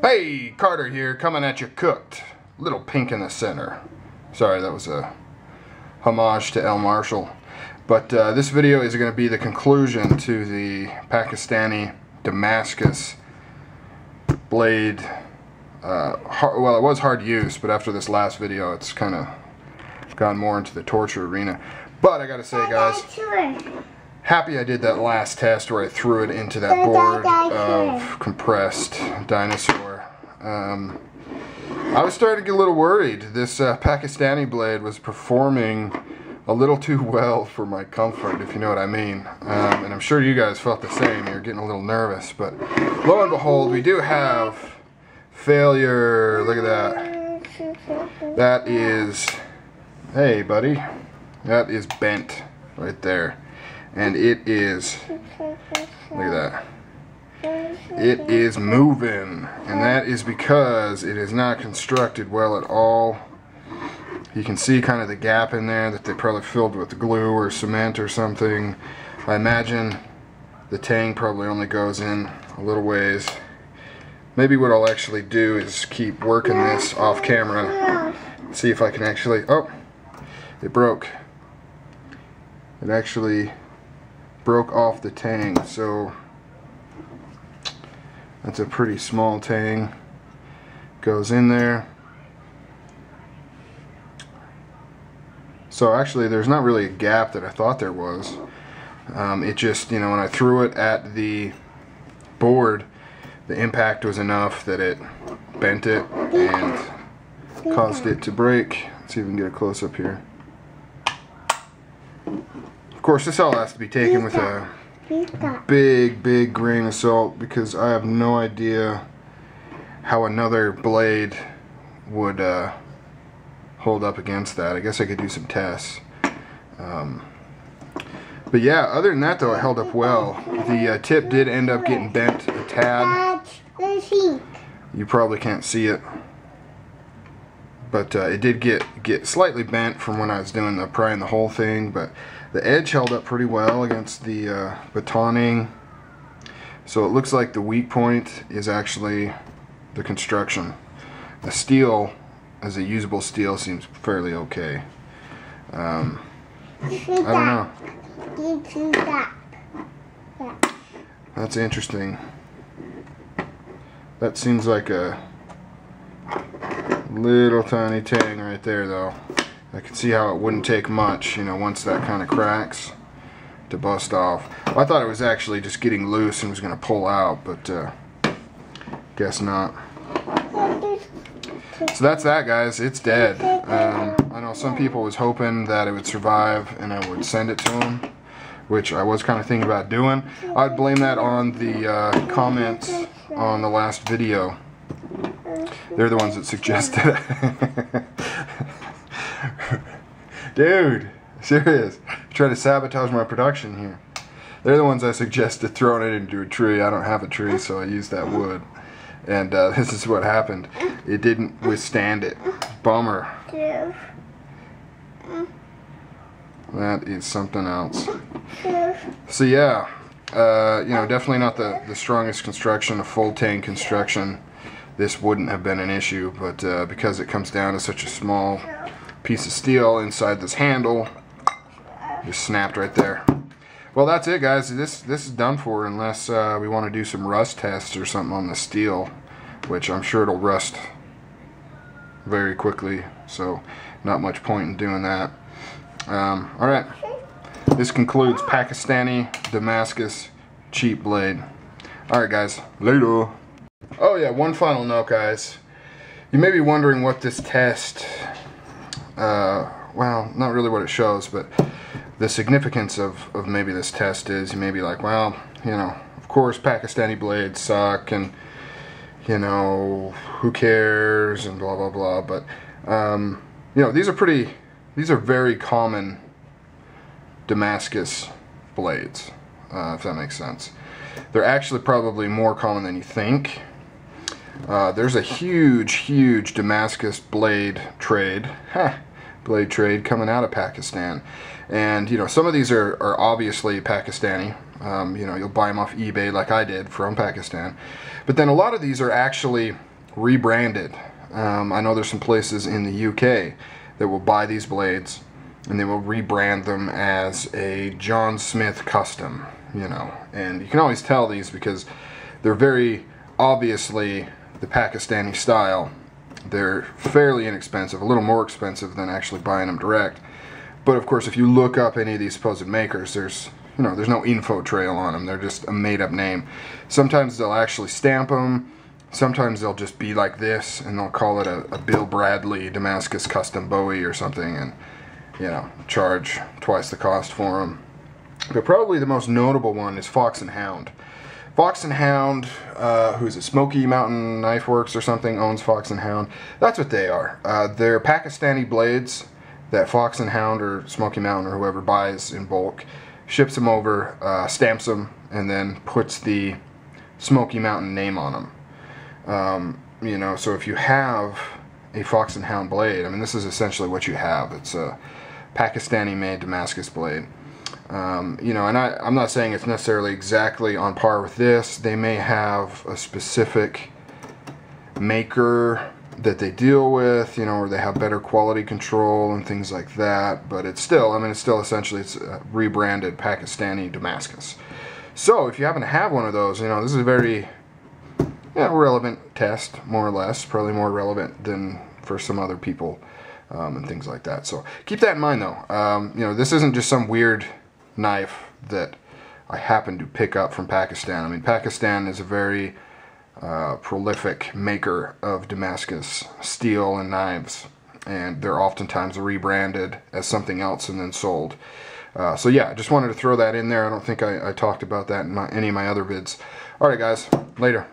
Hey, Carter here, coming at you cooked. Little pink in the center. Sorry, that was a homage to El Marshall. But this video is going to be the conclusion to the Pakistani Damascus blade. Well, it was hard use, but after this last video, it's kind of gone more into the torture arena. But I gotta say, guys, happy I did that last test where I threw it into that board of compressed dinosaur. I was starting to get a little worried. This Pakistani blade was performing a little too well for my comfort, if you know what I mean. And I'm sure you guys felt the same. You're getting a little nervous, but lo and behold, we do have failure. Look at that. That is, hey buddy, that is bent right there. And it is, look at that, it is moving, and that is because it is not constructed well at all. You can see kind of the gap in there that they probably filled with glue or cement or something. I imagine the tang probably only goes in a little ways. Maybe what I'll actually do is keep working this off camera, see if I can actually, oh, it broke. It actually broke off the tang, so that's a pretty small tang. Goes in there. So actually there's not really a gap that I thought there was. It just, you know, when I threw it at the board, the impact was enough that it bent it and caused it to break. Let's see if we can get a close up here. Of course, this all has to be taken with a big grain of salt, because I have no idea how another blade would hold up against that. I guess I could do some tests. But yeah, other than that though, it held up well. The tip did end up getting bent a tad. You probably can't see it, but it did get slightly bent from when I was doing the prying the whole thing. But the edge held up pretty well against the batoning. So it looks like the weak point is actually the construction. The steel, as a usable steel, seems fairly okay. I don't know. That's interesting. That seems like a little tiny tang right there, though. I can see how it wouldn't take much, you know, once that kind of cracks, to bust off. Well, I thought it was actually just getting loose and was going to pull out, but guess not. So that's that, guys. It's dead. I know some people was hoping that it would survive and I would send it to them, which I was kind of thinking about doing. I'd blame that on the comments on the last video. They're the ones that suggested it. Dude, serious. You're trying to sabotage my production here. They're the ones I suggested throwing it into a tree. I don't have a tree, so I used that wood. And this is what happened. It didn't withstand it. Bummer. That is something else. So yeah, you know, definitely not the strongest construction, a full tang construction. This wouldn't have been an issue, but because it comes down to such a small piece of steel inside this handle, just snapped right there. Well, that's it, guys. This is done for, unless we want to do some rust tests or something on the steel, which I'm sure it'll rust very quickly, so not much point in doing that. Alright, this concludes Pakistani Damascus cheap blade. Alright, guys, later. Oh yeah, one final note, guys. You may be wondering what this test, well, not really what it shows, but the significance of maybe this test is. You may be like, well, you know, of course Pakistani blades suck, and you know, who cares, and blah blah blah. But you know, these are very common Damascus blades, if that makes sense. They're actually probably more common than you think. There's a huge Damascus blade trade coming out of Pakistan, and you know, some of these are obviously Pakistani. You know, you'll buy them off eBay like I did from Pakistan, but then a lot of these are actually rebranded. I know there's some places in the UK that will buy these blades and they will rebrand them as a John Smith custom, you know. And you can always tell these because they're very obviously the Pakistani style. They're fairly inexpensive, a little more expensive than actually buying them direct. But of course, if you look up any of these supposed makers, there's no info trail on them. They're just a made-up name. Sometimes they'll actually stamp them. Sometimes they'll just be like this, and they'll call it a Bill Bradley Damascus custom Bowie or something, and you know, charge twice the cost for them. But probably the most notable one is Fox and Hound. Fox and Hound, who is it, Smoky Mountain Knife Works or something, owns Fox and Hound. That's what they are. They're Pakistani blades that Fox and Hound or Smoky Mountain or whoever buys in bulk, ships them over, stamps them, and then puts the Smoky Mountain name on them. You know, so if you have a Fox and Hound blade, I mean, this is essentially what you have. It's a Pakistani-made Damascus blade. You know, and I'm not saying it's necessarily exactly on par with this. They may have a specific maker that they deal with, you know, or they have better quality control and things like that. But it's still, I mean, it's still essentially, it's a rebranded Pakistani Damascus. So if you happen to have one of those, you know, this is a very relevant test, more or less. Probably more relevant than for some other people and things like that. So keep that in mind, though. You know, this isn't just some weird knife that I happened to pick up from Pakistan. I mean, Pakistan is a very prolific maker of Damascus steel and knives, and they're oftentimes rebranded as something else and then sold. So yeah, I just wanted to throw that in there. I don't think I talked about that in any of my other vids. Alright guys, later.